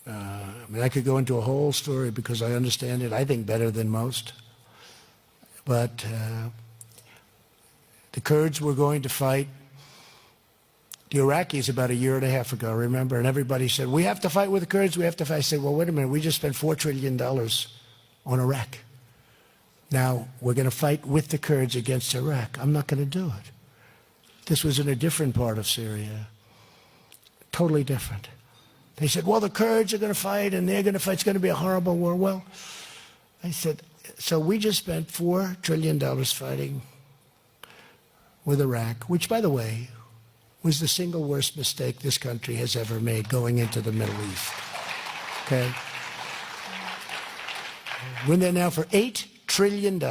I mean, I could go into a whole story because I understand it, I think, better than most. But the Kurds were going to fight the Iraqis about a year and a half ago, remember? And everybody said, we have to fight with the Kurds, we have to fight. I said, well, wait a minute, we just spent $4 trillion on Iraq. Now, we're going to fight with the Kurds against Iraq. I'm not going to do it. This was in a different part of Syria. Totally different. They said, well, the Kurds are going to fight and they're going to fight. It's going to be a horrible war. Well, I said, so we just spent $4 trillion fighting with Iraq, which, by the way, was the single worst mistake this country has ever made going into the Middle East. Okay? We're there now for $8 trillion,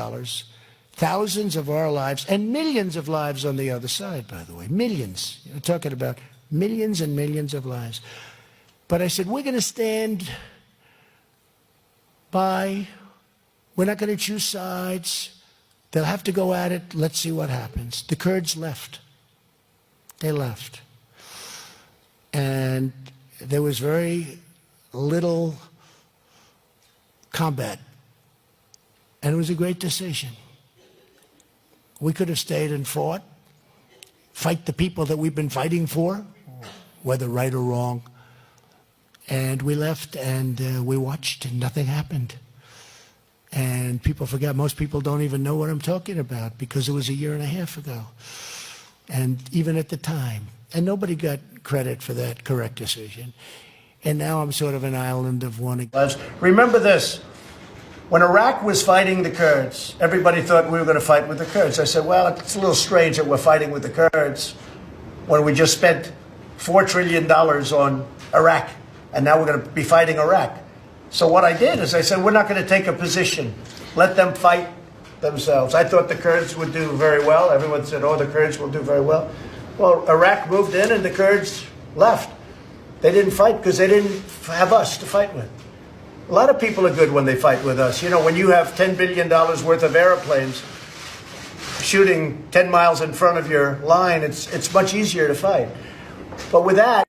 thousands of our lives, and millions of lives on the other side, by the way. Millions. You're talking about millions and millions of lives. But I said, we're going to stand by. We're not going to choose sides. They'll have to go at it. Let's see what happens. The Kurds left. They left. And there was very little combat. And it was a great decision. We could have stayed and fought, fight the people that we've been fighting for, whether right or wrong. And we left and we watched and nothing happened. And people forget, most people don't even know what I'm talking about because it was a year and a half ago. And even at the time. And nobody got credit for that correct decision. And now I'm sort of an island of one. Remember this. When Iraq was fighting the Kurds, everybody thought we were going to fight with the Kurds. I said, well, it's a little strange that we're fighting with the Kurds when we just spent $4 trillion on Iraq, and now we're going to be fighting Iraq. So what I did is I said, we're not going to take a position. Let them fight themselves. I thought the Kurds would do very well. Everyone said, oh, the Kurds will do very well. Well, Iraq moved in and the Kurds left. They didn't fight because they didn't have us to fight with. A lot of people are good when they fight with us. You know, when you have $10 billion worth of airplanes shooting 10 miles in front of your line, it's much easier to fight. But with that,